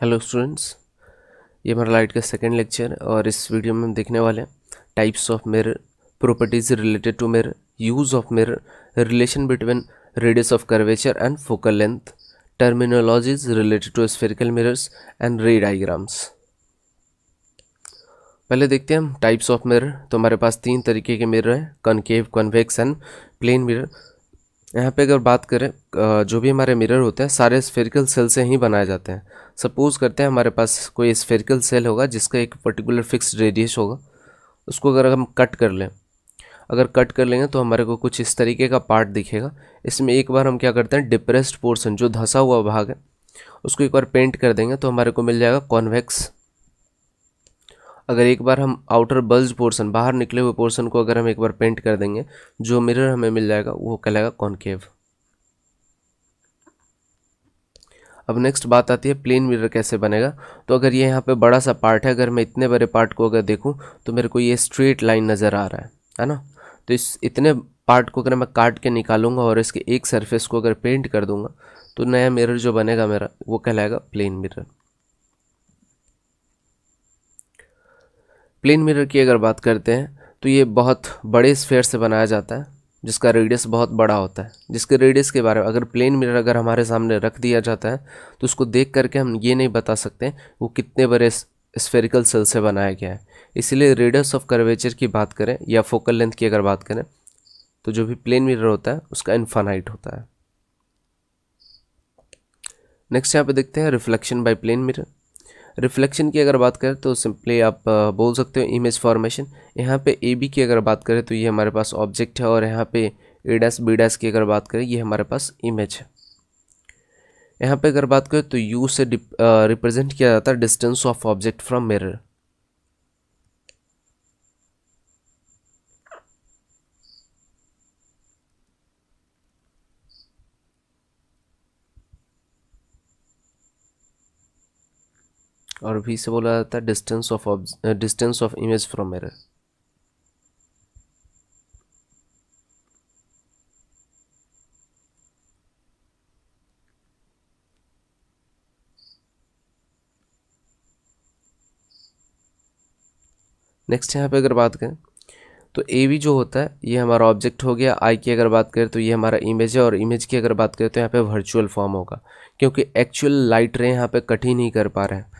Hello students, ये हमारा light का सेकेंड लेक्चर और इस वीडियो में हम देखने वाले हैं types of mirror, properties related to mirror, use of mirror, relation between radius of curvature and focal length, terminologies related to spherical mirrors and ray diagrams. पहले देखते हैं हम टाइप्स ऑफ मिरर। तो हमारे पास तीन तरीके के मिरर हैं, concave, convex and plane mirror. यहाँ पे अगर बात करें, जो भी हमारे मिरर होते हैं सारे स्फेरिकल सेल से ही बनाए जाते हैं। सपोज करते हैं हमारे पास कोई स्फेरिकल सेल होगा जिसका एक पर्टिकुलर फिक्स्ड रेडियस होगा। उसको अगर हम कट कर लें, अगर कट कर लेंगे तो हमारे को कुछ इस तरीके का पार्ट दिखेगा। इसमें एक बार हम क्या करते हैं, डिप्रेस्ड पोर्शन जो धंसा हुआ भाग है उसको एक बार पेंट कर देंगे तो हमारे को मिल जाएगा कॉन्वेक्स। अगर एक बार हम आउटर बल्ज पोर्शन, बाहर निकले हुए पोर्शन को अगर हम एक बार पेंट कर देंगे, जो मिरर हमें मिल जाएगा वो कहलाएगा कॉनकेव। अब नेक्स्ट बात आती है प्लेन मिरर कैसे बनेगा। तो अगर ये यहाँ पे बड़ा सा पार्ट है, अगर मैं इतने बड़े पार्ट को अगर देखूँ तो मेरे को ये स्ट्रेट लाइन नज़र आ रहा है ना। तो इस इतने पार्ट को अगर मैं काट के निकालूंगा और इसके एक सरफेस को अगर पेंट कर दूंगा तो नया मिरर जो बनेगा मेरा वो कहलाएगा प्लेन मिरर। प्लेन मिरर की अगर बात करते हैं तो ये बहुत बड़े स्फेयर से बनाया जाता है जिसका रेडियस बहुत बड़ा होता है। जिसके रेडियस के बारे में अगर प्लेन मिरर अगर हमारे सामने रख दिया जाता है तो उसको देख करके हम ये नहीं बता सकते वो कितने बड़े स्फेरिकल सेल से बनाया गया है। इसीलिए रेडियस ऑफ कर्वेचर की बात करें या फोकल लेंथ की अगर बात करें तो जो भी प्लेन मिरर होता है उसका इनफाइनाइट होता है। नेक्स्ट यहाँ पे देखते हैं reflection by plane mirror. Reflection की अगर बात करें तो सिंपली आप बोल सकते हो इमेज फॉर्मेशन। यहाँ पे ए बी की अगर बात करें तो ये हमारे पास ऑब्जेक्ट है और यहाँ पे ए डैश बी डैश की अगर बात करें ये हमारे पास इमेज है। यहाँ पे अगर बात करें तो यू से रिप्रेजेंट किया जाता है distance of object from mirror. और वी से बोला जाता है distance of image from mirror. Next यहाँ पे अगर बात करें तो ए वी जो होता है ये हमारा ऑब्जेक्ट हो गया। आई की अगर बात करें तो ये हमारा इमेज है और इमेज की अगर बात करें तो यहाँ पे वर्चुअल फॉर्म होगा क्योंकि एक्चुअल लाइट रे यहाँ पे कट ही नहीं कर पा रहे हैं।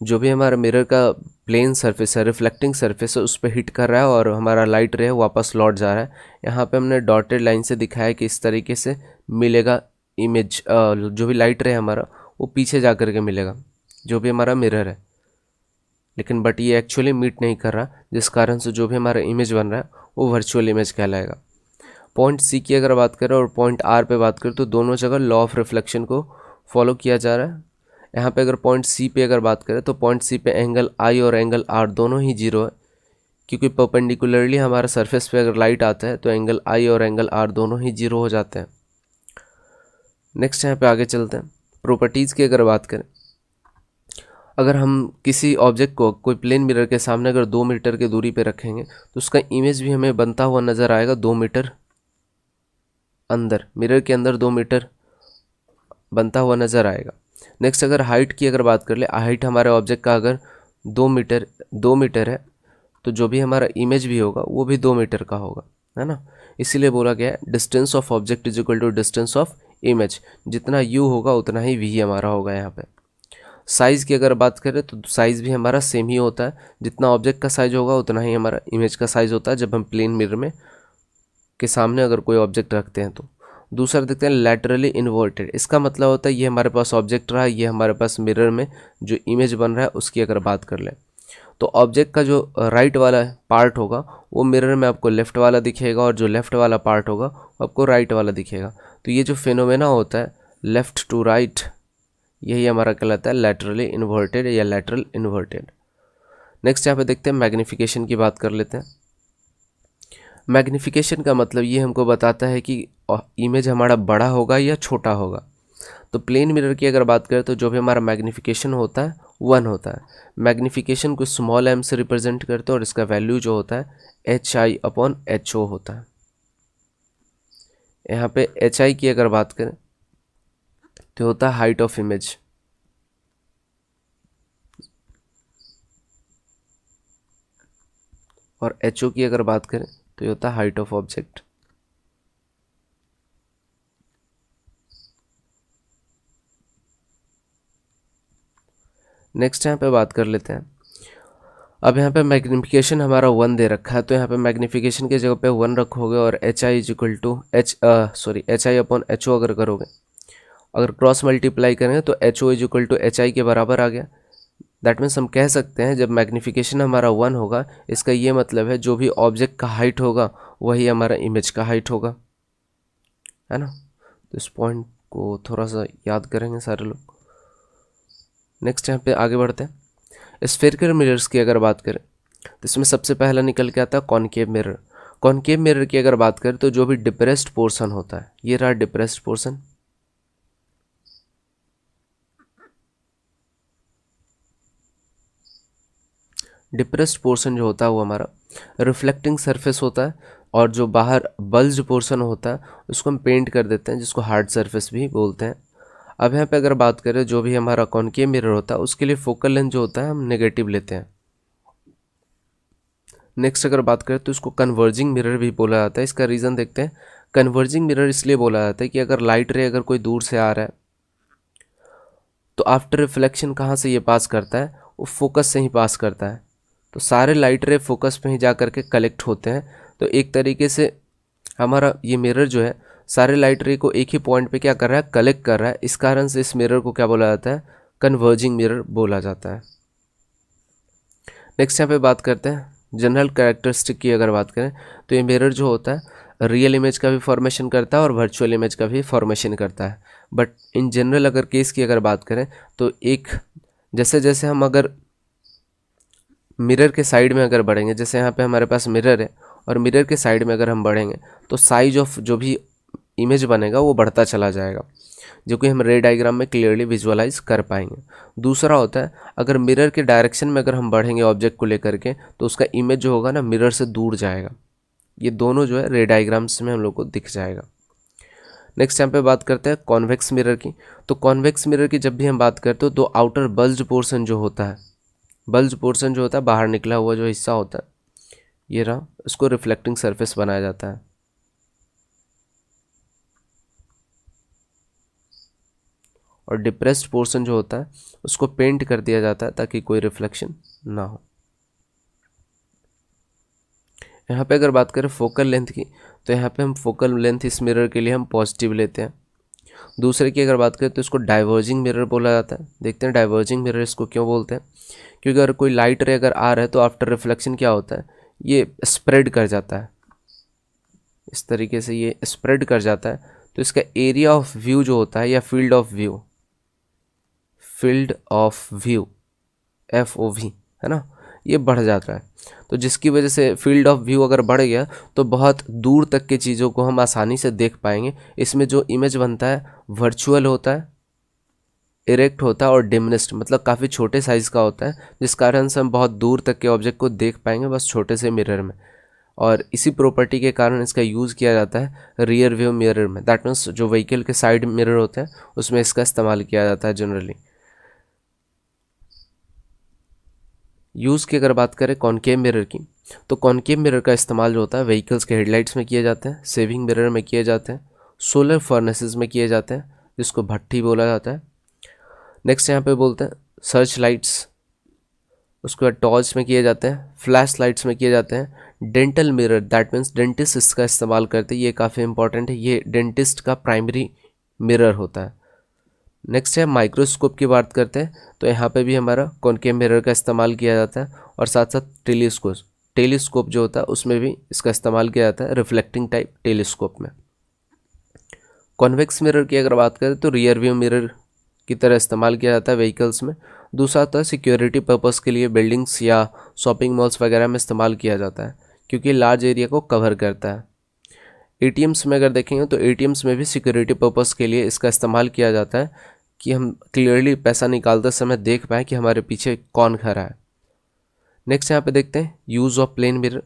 जो भी हमारा मिरर का प्लेन सरफेस है, रिफ्लेक्टिंग सरफेस है, उस पर हिट कर रहा है और हमारा लाइट रे वापस लौट जा रहा है। यहाँ पे हमने डॉटेड लाइन से दिखाया कि इस तरीके से मिलेगा इमेज, जो भी लाइट रे हमारा वो पीछे जा कर के मिलेगा जो भी हमारा मिरर है। लेकिन बट ये एक्चुअली मीट नहीं कर रहा, जिस कारण से जो भी हमारा इमेज बन रहा है वो वर्चुअल इमेज कहलाएगा। पॉइंट सी की अगर बात करें और पॉइंट आर पे बात करें तो दोनों जगह लॉ ऑफ रिफ्लेक्शन को फॉलो किया जा रहा है। यहाँ पे अगर पॉइंट सी पे अगर बात करें तो पॉइंट सी पे एंगल आई और एंगल आर दोनों ही जीरो है क्योंकि परपेंडिकुलरली हमारा सरफेस पे अगर लाइट आता है तो एंगल आई और एंगल आर दोनों ही जीरो हो जाते हैं। नेक्स्ट यहाँ पे आगे चलते हैं। प्रॉपर्टीज़ की अगर बात करें, अगर हम किसी ऑब्जेक्ट को कोई प्लेन मिरर के सामने अगर 2 मीटर की दूरी पे रखेंगे तो उसका इमेज भी हमें बनता हुआ नज़र आएगा 2 मीटर अंदर, मिरर के अंदर 2 मीटर बनता हुआ नज़र आएगा। नेक्स्ट अगर हाइट की अगर बात कर ले, हाइट हमारे ऑब्जेक्ट का अगर 2 मीटर है तो जो भी हमारा इमेज भी होगा वो भी 2 मीटर का होगा, है ना। इसीलिए बोला गया है distance of object is equal to distance of image. जितना यू होगा उतना ही वी हमारा होगा। यहाँ पे साइज़ की अगर बात करें तो साइज़ भी हमारा सेम ही होता है, जितना ऑब्जेक्ट का साइज होगा उतना ही हमारा इमेज का साइज होता है जब हम प्लेन मिरर में के सामने अगर कोई ऑब्जेक्ट रखते हैं तो। दूसरा देखते हैं लैटरली इन्वर्टेड। इसका मतलब होता है ये हमारे पास ऑब्जेक्ट रहा, ये हमारे पास मिरर में जो इमेज बन रहा है उसकी अगर बात कर लें तो ऑब्जेक्ट का जो राइट वाला पार्ट होगा वो मिरर में आपको लेफ़्ट वाला दिखेगा और जो लेफ़्ट वाला पार्ट होगा वो आपको राइट वाला दिखेगा। तो ये जो फिनोमेना होता है लेफ़्ट टू राइट, यही हमारा कहलाता है लैटरली इन्वर्टेड या लैटरल इन्वर्टेड। नेक्स्ट यहाँ पे देखते हैं मैग्निफिकेशन की बात कर लेते हैं। मैग्निफिकेशन का मतलब ये हमको बताता है कि इमेज हमारा बड़ा होगा या छोटा होगा। तो प्लेन मिरर की अगर बात करें तो जो भी हमारा मैग्निफिकेशन होता है 1 होता है। मैग्निफिकेशन को स्मॉल m से रिप्रेजेंट करते हैं और इसका वैल्यू जो होता है HI/HO होता है। यहाँ पे HI की अगर बात करें तो होता है हाइट ऑफ इमेज। और HO की अगर बात करें तो ये होता है हाइट ऑफ ऑब्जेक्ट। नेक्स्ट यहाँ पे बात कर लेते हैं। अब यहाँ पे मैग्निफिकेशन हमारा 1 दे रखा है, तो यहाँ पे मैग्निफिकेशन की जगह पे 1 रखोगे और HI is equal to HI upon HO अगर करोगे, अगर क्रॉस मल्टीप्लाई करेंगे तो HO is equal to HI के बराबर आ गया। दैट मीन्स हम कह सकते हैं जब मैग्निफिकेशन हमारा 1 होगा, इसका ये मतलब है जो भी ऑब्जेक्ट का हाइट होगा वही हमारा इमेज का हाइट होगा, है ना। तो इस पॉइंट को थोड़ा सा याद करेंगे सारे लोग। नेक्स्ट यहाँ पे आगे बढ़ते हैं। स्फेरिकल मिरर्स की अगर बात करें तो इसमें सबसे पहला निकल के आता है कॉनकेव मिरर। कॉनकेव मिरर की अगर बात करें तो जो भी डिप्रेस्ड पोर्शन होता है, ये रहा डिप्रेस्ड पोर्शन, डिप्रेस्ड पोर्शन जो होता है वो हमारा रिफ्लेक्टिंग सरफेस होता है, और जो बाहर बल्ज पोर्शन होता है उसको हम पेंट कर देते हैं, जिसको हार्ड सरफेस भी बोलते हैं। अब यहाँ पे अगर बात करें जो भी हमारा कॉनकेव मिरर होता है उसके लिए फोकल लेंथ जो होता है हम नेगेटिव लेते हैं। नेक्स्ट अगर बात करें तो इसको कन्वर्जिंग मिरर भी बोला जाता है। इसका रीज़न देखते हैं। कन्वर्जिंग मिरर इसलिए बोला जाता है कि अगर लाइट रे अगर कोई दूर से आ रहा है तो आफ्टर रिफ्लेक्शन कहाँ से ये पास करता है, वो फोकस से ही पास करता है। तो सारे लाइट रे फोकस पे ही जा करके कलेक्ट होते हैं। तो एक तरीके से हमारा ये मिरर जो है सारे लाइट रे को एक ही पॉइंट पे क्या कर रहा है, कलेक्ट कर रहा है। इस कारण से इस मिरर को क्या बोला जाता है, कन्वर्जिंग मिरर बोला जाता है। नेक्स्ट यहाँ पे बात करते हैं जनरल कैरेक्टरिस्टिक की अगर बात करें तो ये मिरर जो होता है रियल इमेज का भी फॉर्मेशन करता है और वर्चुअल इमेज का भी फॉर्मेशन करता है। बट इन जनरल अगर केस की अगर बात करें तो एक जैसे जैसे हम अगर मिरर के साइड में अगर बढ़ेंगे, जैसे यहाँ पे हमारे पास मिरर है और मिरर के साइड में अगर हम बढ़ेंगे तो साइज ऑफ जो भी इमेज बनेगा वो बढ़ता चला जाएगा, जो कि हम रे डायग्राम में क्लियरली विजुअलाइज कर पाएंगे। दूसरा होता है अगर मिरर के डायरेक्शन में अगर हम बढ़ेंगे ऑब्जेक्ट को लेकर के तो उसका इमेज जो होगा ना मिरर से दूर जाएगा। ये दोनों जो है रे डायग्राम्स में हम लोग को दिख जाएगा। नेक्स्ट यहाँ पे बात करते हैं कॉन्वेक्स मिरर की। तो कॉन्वेक्स मिरर की जब भी हम बात करते हो तो आउटर बल्ज पोर्शन जो होता है, बल्ज पोर्शन जो होता है बाहर निकला हुआ जो हिस्सा होता है ये रहा, इसको रिफ्लेक्टिंग सरफेस बनाया जाता है। और डिप्रेस्ड पोर्शन जो होता है उसको पेंट कर दिया जाता है ताकि कोई रिफ्लेक्शन ना हो। यहाँ पे अगर बात करें फोकल लेंथ की तो यहाँ पे हम फोकल लेंथ इस मिरर के लिए हम पॉजिटिव लेते हैं। दूसरे की अगर बात करें तो इसको डाइवर्जिंग मिरर बोला जाता है। देखते हैं डाइवर्जिंग मिरर इसको क्यों बोलते हैं, क्योंकि अगर कोई लाइट रे अगर आ रहा है तो आफ्टर रिफ्लेक्शन क्या होता है, ये स्प्रेड कर जाता है, इस तरीके से ये स्प्रेड कर जाता है। तो इसका एरिया ऑफ व्यू जो होता है या field of view, field of view FOV है ना, ये बढ़ जाता है। तो जिसकी वजह से फील्ड ऑफ व्यू अगर बढ़ गया तो बहुत दूर तक की चीज़ों को हम आसानी से देख पाएंगे। इसमें जो इमेज बनता है वर्चुअल होता है, इरेक्ट होता है और डिमिनिस्ड मतलब काफ़ी छोटे साइज़ का होता है, जिस कारण से हम बहुत दूर तक के ऑब्जेक्ट को देख पाएंगे बस छोटे से मिरर में। और इसी प्रॉपर्टी के कारण इसका यूज़ किया जाता है रियर व्यू मिरर में। दैट मीन्स जो व्हीकल के साइड मिरर होते हैं उसमें इसका इस्तेमाल किया जाता है जनरली। यूज़ की अगर बात करें कॉनकेव मिरर की तो कॉनकेव मिरर का इस्तेमाल जो होता है व्हीकल्स के हेडलाइट्स में किए जाते हैं, सेविंग मिरर में किए जाते हैं, सोलर फर्नेसेस में किए जाते हैं जिसको भट्ठी बोला जाता है। नेक्स्ट यहाँ पे बोलते हैं सर्च लाइट्स, उसके बाद टॉर्च में किए जाते हैं, फ्लैश लाइट्स में किए जाते हैं। Dental mirror that means dentist इसका इस्तेमाल करते हैं, ये काफ़ी इंपॉर्टेंट है, ये डेंटिस्ट का प्राइमरी मिरर होता है। नेक्स्ट है माइक्रोस्कोप की बात करते हैं तो यहाँ पे भी हमारा कॉनकेव मिरर का इस्तेमाल किया जाता है, और साथ साथ टेलीस्कोप जो होता है उसमें भी इसका इस्तेमाल किया जाता है, रिफ्लेक्टिंग टाइप टेलीस्कोप में। कॉन्वेक्स मिरर की अगर बात करें तो रियर व्यू मिरर की तरह इस्तेमाल किया जाता है व्हीकल्स में। दूसरा होता है सिक्योरिटी पर्पस के लिए बिल्डिंग्स या शॉपिंग मॉल्स वगैरह में इस्तेमाल किया जाता है क्योंकि लार्ज एरिया को कवर करता है। ATMs में अगर देखेंगे तो ATMs में भी सिक्योरिटी पर्पस के लिए इसका इस्तेमाल किया जाता है कि हम क्लियरली पैसा निकालते समय देख पाएँ कि हमारे पीछे कौन खड़ा है। नेक्स्ट यहाँ पे देखते हैं use of plane mirror.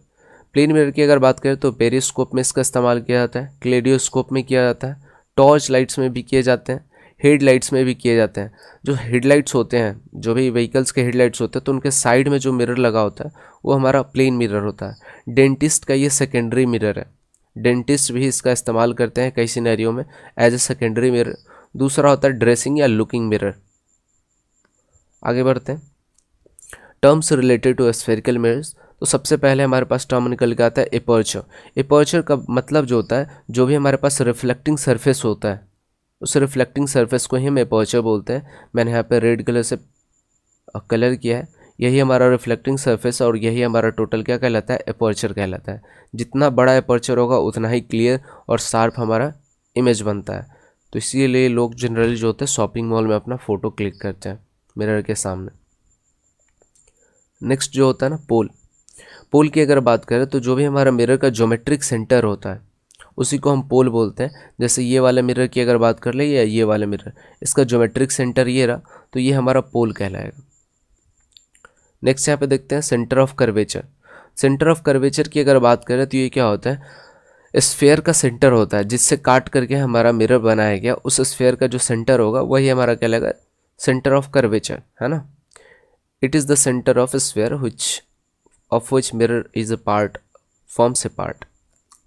Plane mirror की अगर बात करें तो पेरिस्कोप में इसका इस्तेमाल किया जाता है, क्लेडियोस्कोप में किया जाता है, टॉर्च लाइट्स में भी किए जाते हैं, हेडलाइट्स में भी किए जाते हैं। जो हेडलाइट्स होते हैं, जो भी व्हीकल्स के हेडलाइट्स होते हैं, तो उनके साइड में जो मिरर लगा होता है वो हमारा प्लेन मिरर होता है। डेंटिस्ट का ये सेकेंडरी मिरर है। डेंटिस्ट भी इसका इस्तेमाल करते हैं कई सिनेरियो में एज ए सेकेंडरी मिरर। दूसरा होता है ड्रेसिंग या लुकिंग मिरर। आगे बढ़ते हैं, terms related to spherical mirrors. तो सबसे पहले हमारे पास टर्म निकल के आता है एपर्चर। एपर्चर का मतलब जो होता है, जो भी हमारे पास रिफ्लेक्टिंग सरफेस होता है, उस रिफ्लेक्टिंग सरफेस को ही हम एपर्चर बोलते हैं। मैंने यहाँ पे रेड कलर से कलर किया है, यही हमारा रिफ्लेक्टिंग सरफेस और यही हमारा टोटल क्या कहलाता है, एपर्चर कहलाता है। जितना बड़ा एपर्चर होगा उतना ही क्लियर और शार्प हमारा इमेज बनता है। तो इसीलिए लोग जनरली जो होते हैं शॉपिंग मॉल में अपना फ़ोटो क्लिक करते हैं मिरर के सामने। नेक्स्ट जो होता है ना पोल। पोल की अगर बात करें तो जो भी हमारा मिरर का ज्योमेट्रिक सेंटर होता है उसी को हम पोल बोलते हैं। जैसे ये वाला मिरर की अगर बात कर ले या ये वाला मिरर, इसका ज्योमेट्रिक सेंटर ये रहा तो ये हमारा पोल कहलाएगा। नेक्स्ट यहाँ पे देखते हैं centre of curvature. Centre of curvature की अगर बात करें तो ये क्या होता है, स्फेयर का सेंटर होता है जिससे काट करके हमारा मिरर बनाया गया, उस स्फेयर का जो सेंटर होगा वही हमारा कहलाएगा सेंटर ऑफ कर्वेचर, है ना। It is the centre of sphere of which mirror is a part, forms a part.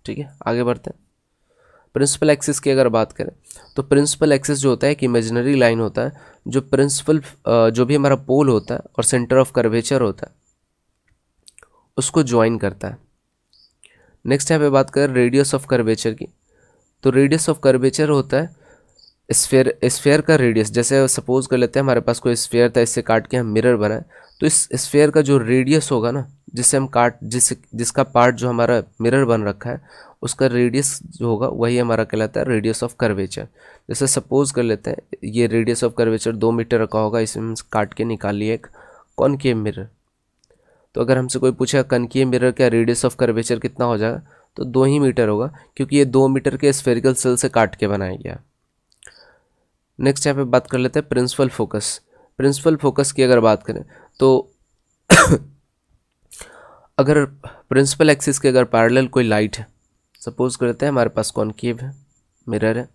ठीक है, आगे बढ़ते हैं। प्रिंसिपल एक्सिस की अगर बात करें तो प्रिंसिपल एक्सिस जो होता है एक इमेजिनरी लाइन होता है जो प्रिंसिपल जो भी हमारा पोल होता है और सेंटर ऑफ कर्वेचर होता है उसको ज्वाइन करता है। नेक्स्ट यहाँ पे बात करें रेडियस ऑफ कर्वेचर की। तो रेडियस ऑफ कर्वेचर होता है स्फेयर का रेडियस। जैसे सपोज कर लेते हैं हमारे पास कोई स्फेयर था, इससे काट के हम मिरर बनाए, तो इस स्फेयर का जो रेडियस होगा ना, जिससे हम जिसका पार्ट जो हमारा मिरर बन रखा है उसका रेडियस जो होगा वही हमारा कहलाता है रेडियस ऑफ कर्वेचर। जैसे सपोज कर लेते हैं ये रेडियस ऑफ कर्वेचर 2 मीटर का होगा, इसमें हम काट के निकाल लिए एक कॉनकेव मिरर। तो अगर हमसे कोई पूछेगा कॉनकेव मिरर का रेडियस ऑफ कर्वेचर कितना हो जाएगा, तो 2 ही मीटर होगा, क्योंकि ये 2 मीटर के स्फेरिकल सेल से काट के बनाया गया। नेक्स्ट यहाँ पे बात कर लेते हैं प्रिंसिपल फोकस। प्रिंसिपल फोकस की अगर बात करें तो अगर प्रिंसिपल एक्सिस के अगर पैरेलल कोई लाइट है, सपोज करते हैं हमारे पास कॉनकेव है मिरर है,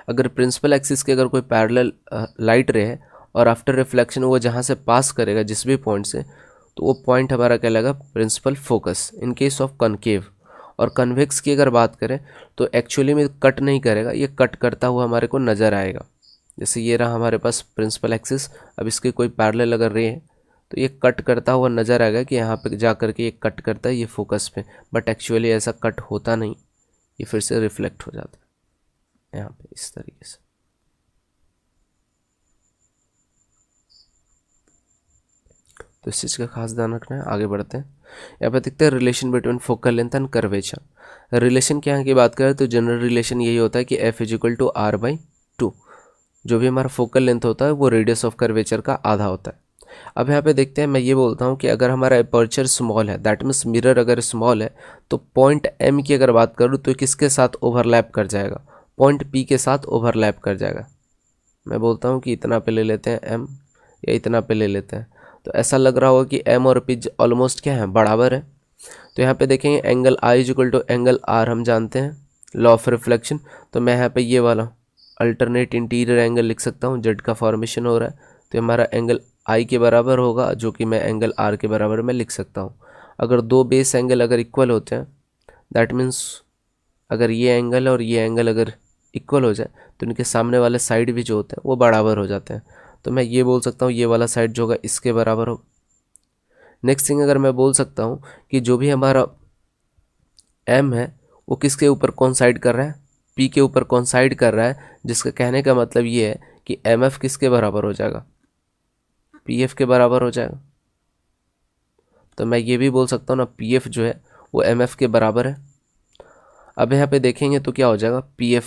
अगर प्रिंसिपल एक्सिस के अगर कोई पैरेलल लाइट रे है और आफ्टर रिफ्लेक्शन वो जहाँ से पास करेगा जिस भी पॉइंट से, तो वो पॉइंट हमारा कहलाएगा principal focus in case of concave. और कन्वेक्स की अगर बात करें तो एक्चुअली में कट नहीं करेगा, ये कट करता हुआ हमारे को नज़र आएगा। जैसे ये रहा हमारे पास प्रिंसिपल एक्सिस, अब इसके कोई पैरेलल अगर रे है तो ये कट करता हुआ नज़र आएगा कि यहाँ पे जा करके ये कट करता है ये फोकस पे, बट एक्चुअली ऐसा कट होता नहीं, ये फिर से रिफ्लेक्ट हो जाता है यहाँ पे इस तरीके से। तो इस चीज़ का खास ध्यान रखना है। आगे बढ़ते हैं, यहाँ पे देखते हैं relation between focal length and curvature. Relation की यहाँ की बात करें तो जनरल रिलेशन यही होता है कि F is equal to r/2। जो भी हमारा फोकल लेंथ होता है वो रेडियस ऑफ कर्वेचर का आधा होता है। अब यहाँ पे देखते हैं, मैं ये बोलता हूँ कि अगर हमारा एपर्चर स्मॉल है, दैट मीन्स मिरर अगर स्मॉल है, तो पॉइंट M की अगर बात करूँ तो किसके साथ ओवरलैप कर जाएगा, पॉइंट P के साथ ओवरलैप कर जाएगा। मैं बोलता हूँ कि इतना पे ले लेते हैं M या इतना पे ले लेते हैं, तो ऐसा लग रहा होगा कि M और P ऑलमोस्ट क्या है, बराबर है। तो यहाँ पे देखेंगे angle I is equal to angle R, हम जानते हैं लॉ ऑफ रिफ्लेक्शन। तो मैं यहाँ पे ये वाला अल्टरनेट इंटीरियर एंगल लिख सकता हूँ, जेड का फॉर्मेशन हो रहा है, तो हमारा एंगल I के बराबर होगा, जो कि मैं एंगल R के बराबर में लिख सकता हूँ। अगर दो बेस एंगल अगर इक्वल होते हैं, दैट मीन्स अगर ये एंगल और ये एंगल अगर इक्वल हो जाए तो इनके सामने वाले साइड भी जो होते हैं वो बराबर हो जाते हैं। तो मैं ये बोल सकता हूँ ये वाला साइड जो होगा इसके बराबर हो। नेक्स्ट थिंग अगर मैं बोल सकता हूँ कि जो भी हमारा M है वो किसके ऊपर कॉन्साइड कर रहा है, P के ऊपर कॉन्साइड कर रहा है, जिसका कहने का मतलब ये है कि MF किसके बराबर हो जाएगा, PF के बराबर हो जाएगा। तो मैं ये भी बोल सकता हूँ ना PF जो है वो MF के बराबर है। अब यहाँ पे देखेंगे तो क्या हो जाएगा, PF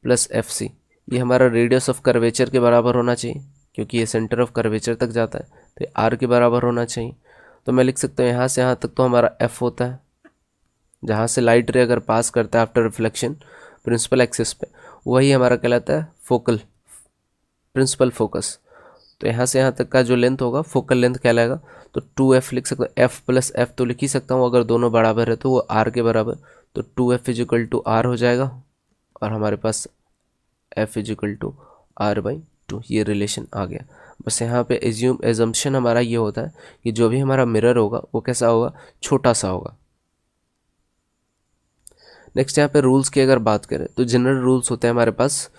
प्लस FC, ये हमारा रेडियस ऑफ कर्वेचर के बराबर होना चाहिए, क्योंकि ये सेंटर ऑफ कर्वेचर तक जाता है, तो ये R के बराबर होना चाहिए। तो मैं लिख सकता हूँ यहाँ से यहाँ तक तो हमारा F होता है, जहाँ से लाइट रे अगर पास करता है आफ्टर रिफ्लेक्शन प्रिंसिपल एक्सिस पे, वही हमारा कहलाता है फोकल प्रिंसिपल फोकस। तो यहाँ से यहाँ तक का जो लेंथ होगा फोकल लेंथ कहलाएगा। तो 2F लिख सकता हूँ, F प्लस F तो लिख ही सकता हूँ, अगर दोनों बराबर है तो वो R के बराबर, तो 2F is equal to R हो जाएगा और हमारे पास F इजिकल टू R/2, ये रिलेशन आ गया। बस यहाँ पे एजम्पशन हमारा ये होता है कि जो भी हमारा मिरर होगा वो कैसा होगा, छोटा सा होगा। नेक्स्ट यहाँ पे रूल्स की अगर बात करें तो जनरल रूल्स होते हैं हमारे पास।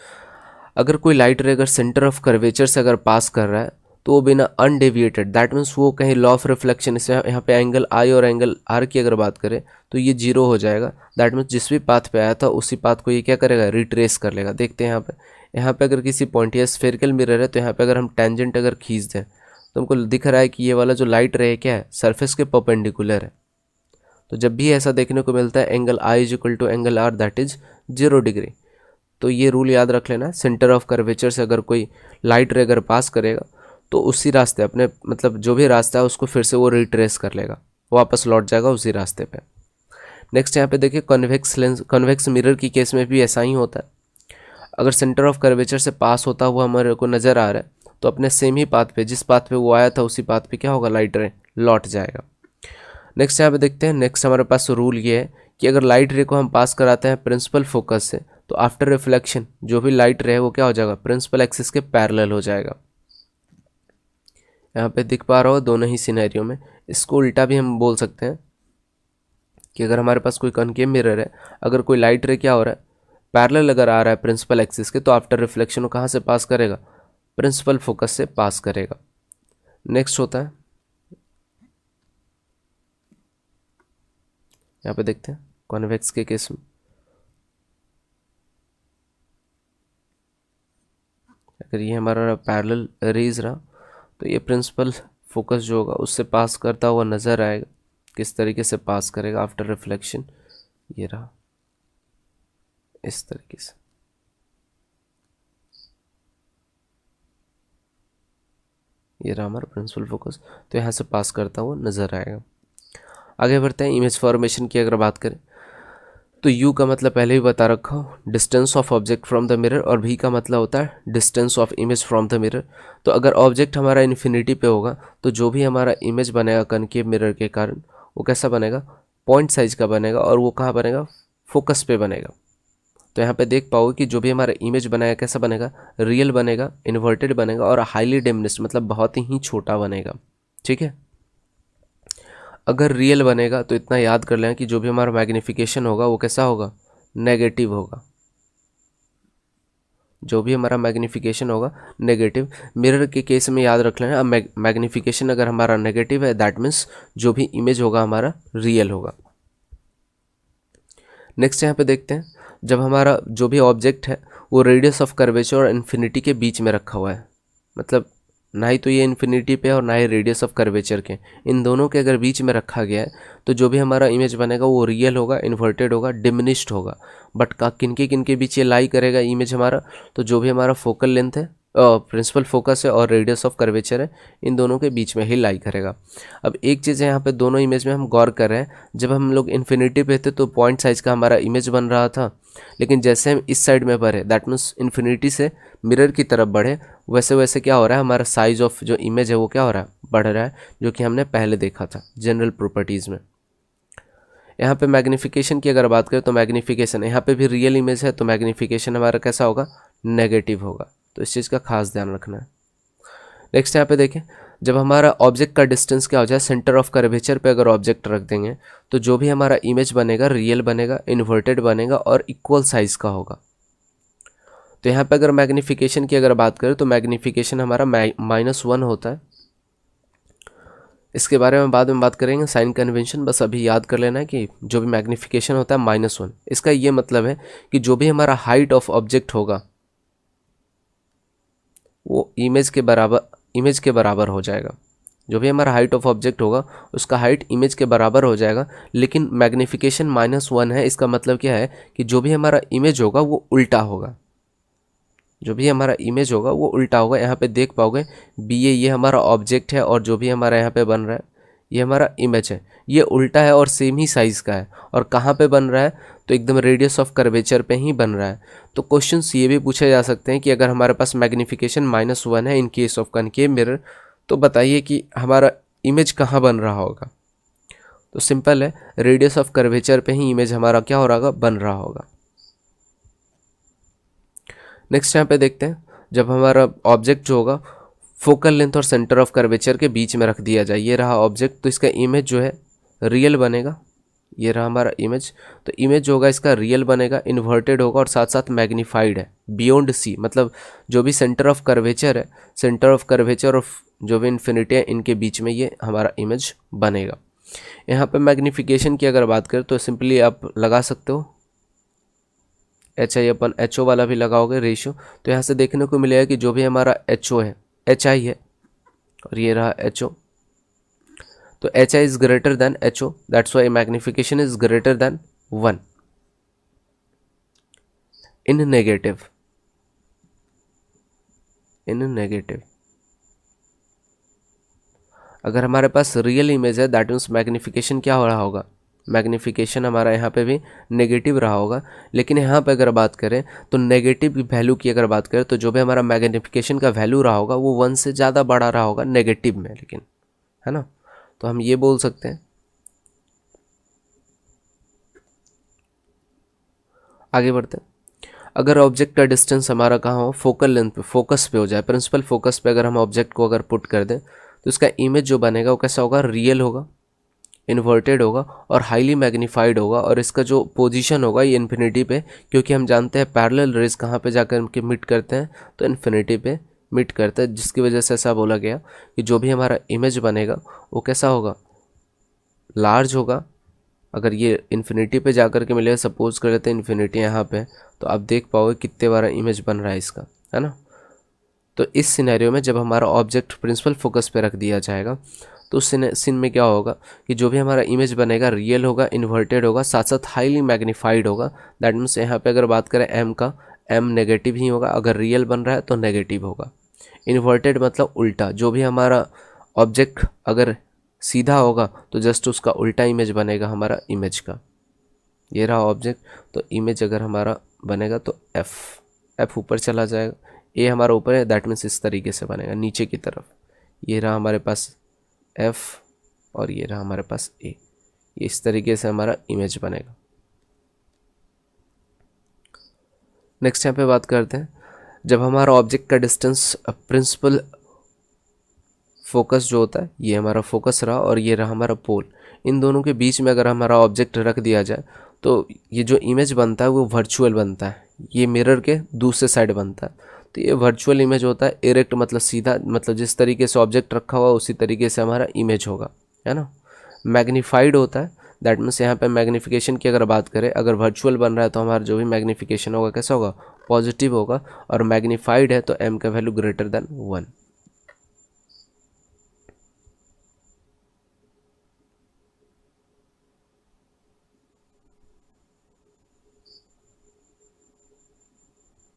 अगर कोई लाइट रे अगर सेंटर ऑफ कर्वेचर से अगर पास कर रहा है तो वो बिना अनडेविएटेड, दैट मीन्स वो कहीं लॉ ऑफ रिफ्लेक्शन, इसे यहाँ पे एंगल आई और एंगल आर की अगर बात करें तो ये 0 हो जाएगा। दैट मीन्स जिस भी पाथ पे आया था उसी पाथ को ये क्या करेगा, रिट्रेस कर लेगा। देखते हैं यहाँ पे अगर किसी पॉइंट या स्फेरिकल मिरर है तो यहाँ पे अगर हम टेंजेंट अगर खींच दें तो हमको दिख रहा है कि ये वाला जो लाइट रे क्या है, सरफेस के परपेंडिकुलर है। तो जब भी ऐसा देखने को मिलता है angle I is equal to angle R that is 0 degree, तो ये रूल याद रख लेना, सेंटर ऑफ कर्वेचर से अगर कोई लाइट रे अगर पास करेगा तो उसी रास्ते अपने मतलब जो भी रास्ता है उसको फिर से वो रिट्रेस कर लेगा, वापस लौट जाएगा उसी रास्ते पे। नेक्स्ट यहाँ पे देखिए कन्वेक्स मिरर की केस में भी ऐसा ही होता है। अगर सेंटर ऑफ कर्वेचर से पास होता हुआ हमारे को नज़र आ रहा है तो अपने सेम ही पाथ पे, जिस पाथ पे वो आया था उसी पाथ पे क्या होगा, लाइट रे लौट जाएगा। नेक्स्ट यहाँ पे देखते हैं, नेक्स्ट हमारे पास रूल ये है कि अगर लाइट रे को हम पास कराते हैं प्रिंसिपल फोकस से तो आफ्टर रिफ्लेक्शन जो भी लाइट रे है वो क्या हो जाएगा, प्रिंसिपल एक्सिस के पैरेलल हो जाएगा। यहाँ पे दिख पा रहा हो दोनों ही सिनेरियो में। इसको उल्टा भी हम बोल सकते हैं कि अगर हमारे पास कोई कॉनकेव मिरर है, अगर कोई लाइट रे क्या हो रहा है, पैरेलल अगर आ रहा है प्रिंसिपल एक्सिस के, तो आफ्टर रिफ्लेक्शन वो कहाँ से पास करेगा, प्रिंसिपल फोकस से पास करेगा। नेक्स्ट होता है यहाँ पे देखते हैं कॉन्वेक्स के केस में, अगर ये हमारा पैरेलल रेज रहा तो ये प्रिंसिपल फोकस जो होगा उससे पास करता हुआ नज़र आएगा। किस तरीके से पास करेगा आफ्टर रिफ्लेक्शन, ये रहा इस तरीके से। ये रहा हमारा प्रिंसिपल फोकस, तो यहाँ से पास करता हुआ नज़र आएगा। आगे बढ़ते हैं, इमेज फॉर्मेशन की अगर बात करें तो U का मतलब पहले ही बता रखा हूँ, distance of object from the mirror, और V का मतलब होता है distance of image from the mirror. तो अगर ऑब्जेक्ट हमारा इन्फिनिटी पे होगा तो जो भी हमारा इमेज बनेगा कनकेव मिरर के कारण वो कैसा बनेगा, पॉइंट साइज का बनेगा, और वो कहाँ बनेगा, फोकस पे बनेगा। तो यहाँ पे देख पाओगे कि जो भी हमारा इमेज बनाएगा कैसा बनेगा, रियल बनेगा, इन्वर्टेड बनेगा और हाईली डिमिनिश्ड मतलब बहुत ही छोटा बनेगा। ठीक है, अगर रियल बनेगा तो इतना याद कर लें कि जो भी हमारा मैग्निफिकेशन होगा वो कैसा होगा, नेगेटिव होगा। जो भी हमारा मैग्निफिकेशन होगा नेगेटिव। मिरर के केस में याद रख लेना, मैग्निफिकेशन अगर हमारा नेगेटिव है दैट मीन्स जो भी इमेज होगा हमारा रियल होगा। नेक्स्ट यहाँ पे देखते हैं, जब हमारा जो भी ऑब्जेक्ट है वो रेडियस ऑफ कर्वेचर और इन्फिनिटी के बीच में रखा हुआ है, मतलब ना ही तो ये इन्फिनिटी पे और ना ही रेडियस ऑफ कर्वेचर के, इन दोनों के अगर बीच में रखा गया है तो जो भी हमारा इमेज बनेगा वो रियल होगा, इन्वर्टेड होगा, डिमिनिश्ड होगा। बट किन के बीच ये लाई करेगा इमेज हमारा, तो जो भी हमारा फोकल लेंथ है, प्रिंसिपल फोकस है और रेडियस ऑफ कर्वेचर है, इन दोनों के बीच में ही लाई करेगा। अब एक चीज़ है यहाँ पे दोनों इमेज में हम गौर कर रहे हैं, जब हम लोग इन्फिनिटी पे थे तो पॉइंट साइज का हमारा इमेज बन रहा था, लेकिन जैसे हम इस साइड में बढ़े दैट मीन्स इन्फिनिटी से मिरर की तरफ बढ़े, वैसे वैसे क्या हो रहा है, हमारा साइज ऑफ जो इमेज है वो क्या हो रहा है, बढ़ रहा है, जो कि हमने पहले देखा था जनरल प्रॉपर्टीज़ में। यहाँ पे मैग्निफिकेशन की अगर बात करें तो मैग्निफिकेशन यहाँ पे भी रियल इमेज है तो मैग्निफिकेशन हमारा कैसा होगा, नेगेटिव होगा। तो इस चीज़ का खास ध्यान रखना है। नेक्स्ट यहाँ पे देखें, जब हमारा ऑब्जेक्ट का डिस्टेंस क्या हो जाए, सेंटर ऑफ कर्वेचर पे अगर ऑब्जेक्ट रख देंगे तो जो भी हमारा इमेज बनेगा रियल बनेगा, इन्वर्टेड बनेगा और इक्वल साइज का होगा। तो यहाँ पे अगर मैग्निफिकेशन की अगर बात करें तो मैग्निफिकेशन हमारा -1 होता है। इसके बारे में बाद में बात करेंगे, साइन कन्वेंशन बस अभी याद कर लेना है कि जो भी मैग्निफिकेशन होता है -1, इसका ये मतलब है कि जो भी हमारा हाइट ऑफ ऑब्जेक्ट होगा वो इमेज के बराबर हो जाएगा। जो भी हमारा हाइट ऑफ ऑब्जेक्ट होगा उसका हाइट इमेज के बराबर हो जाएगा, लेकिन मैग्निफिकेशन -1 है। इसका मतलब क्या है कि जो भी हमारा इमेज होगा वो उल्टा होगा, जो भी हमारा इमेज होगा वो उल्टा होगा। यहाँ पे देख पाओगे ये हमारा ऑब्जेक्ट है और जो भी हमारा यहाँ पे बन रहा है ये हमारा इमेज है, ये उल्टा है और सेम ही साइज़ का है। और कहाँ पे बन रहा है, तो एकदम रेडियस ऑफ कर्वेचर पे ही बन रहा है। तो क्वेश्चंस ये भी पूछे जा सकते हैं कि अगर हमारे पास मैग्निफिकेशन -1 है इन केस ऑफ कनकेव मिरर, तो बताइए कि हमारा इमेज कहाँ बन रहा होगा। तो सिंपल है, रेडियस ऑफ कर्वेचर पे ही इमेज हमारा क्या हो रहा होगा, बन रहा होगा। नेक्स्ट यहाँ पे देखते हैं, जब हमारा ऑब्जेक्ट जो होगा फोकल लेंथ और सेंटर ऑफ कर्वेचर के बीच में रख दिया जाए, ये रहा ऑब्जेक्ट, तो इसका इमेज जो है रियल बनेगा। ये रहा हमारा इमेज, तो इमेज जो होगा इसका रियल बनेगा, इन्वर्टेड होगा और साथ साथ मैग्नीफाइड है बियॉन्ड सी, मतलब जो भी सेंटर ऑफ कर्वेचर है, सेंटर ऑफ कर्वेचर और जो भी इन्फिनिटी है, इनके बीच में ये हमारा इमेज बनेगा। यहाँ पे मैग्नीफिकेशन की अगर बात करें तो सिंपली आप लगा सकते हो HI/HO वाला भी लगाओगे रेशियो, तो यहाँ से देखने को मिलेगा कि जो भी हमारा HO है, HI है और ये रहा HO, तो HI is greater than HO, that's why magnification is greater than 1 in negative. अगर हमारे पास रियल इमेज है दैट मीन्स मैग्निफिकेशन क्या हो रहा होगा, मैग्निफिकेशन हमारा यहाँ पे भी नेगेटिव रहा होगा। लेकिन यहाँ पे अगर बात करें तो नेगेटिव वैल्यू की अगर बात करें तो जो भी हमारा मैग्निफिकेशन का वैल्यू रहा होगा वो 1 से ज़्यादा बड़ा रहा होगा नेगेटिव में, लेकिन है ना, तो हम ये बोल सकते हैं। आगे बढ़ते हैं, अगर ऑब्जेक्ट का डिस्टेंस हमारा कहाँ हो, फोकल लेंथ पे, फोकस पे हो जाए, प्रिंसिपल फोकस पे अगर हम ऑब्जेक्ट को अगर पुट कर दें तो इसका इमेज जो बनेगा वो कैसा होगा, रियल होगा, इन्वर्टेड होगा और हाईली मैग्नीफाइड होगा, और इसका जो पोजीशन होगा ये इन्फिनिटी पे, क्योंकि हम जानते हैं पैरेलल रेज कहाँ पे जाकर के मिट करते हैं, तो इन्फिनिटी पे मिट करते हैं, जिसकी वजह से ऐसा बोला गया कि जो भी हमारा इमेज बनेगा वो कैसा होगा, लार्ज होगा। अगर ये इन्फिनिटी पे जाकर के मिलेगा, सपोज कर लेते हैं इन्फिनिटी यहाँ पे, तो आप देख पाओगे कितने बार इमेज बन रहा है इसका, है ना। तो इस सिनेरियो में जब हमारा ऑब्जेक्ट प्रिंसिपल फोकस पे रख दिया जाएगा तो उस सीन में क्या होगा कि जो भी हमारा इमेज बनेगा रियल होगा, इन्वर्टेड होगा, साथ साथ हाईली मैग्नीफाइड होगा। दैट मीन्स यहाँ पे अगर बात करें एम का, एम नेगेटिव ही होगा, अगर रियल बन रहा है तो नेगेटिव होगा। इन्वर्टेड मतलब उल्टा, जो भी हमारा ऑब्जेक्ट अगर सीधा होगा तो जस्ट उसका उल्टा इमेज बनेगा हमारा इमेज का। ये रहा ऑब्जेक्ट, तो इमेज अगर हमारा बनेगा तो एफ ऊपर चला जाएगा, ए हमारा ऊपर है, दैट मीन्स इस तरीके से बनेगा नीचे की तरफ। ये रहा हमारे पास एफ और ये रहा हमारे पास ए, ये इस तरीके से हमारा इमेज बनेगा। नेक्स्ट यहाँ पे बात करते हैं, जब हमारा ऑब्जेक्ट का डिस्टेंस प्रिंसिपल फोकस जो होता है, ये हमारा फोकस रहा और ये रहा हमारा पोल, इन दोनों के बीच में अगर हमारा ऑब्जेक्ट रख दिया जाए तो ये जो इमेज बनता है वो वर्चुअल बनता है, ये मिरर के दूसरे साइड बनता है। तो ये वर्चुअल इमेज होता है, इरेक्ट मतलब सीधा, मतलब जिस तरीके से ऑब्जेक्ट रखा हुआ उसी तरीके से हमारा इमेज होगा, है ना। मैग्नीफाइड होता है, दैट मीन्स यहाँ पे मैग्नीफिकेशन की अगर बात करें, अगर वर्चुअल बन रहा है तो हमारा जो भी मैग्नीफिकेशन होगा कैसा होगा, पॉजिटिव होगा, और मैग्नीफाइड है तो एम का वैल्यू ग्रेटर देन 1।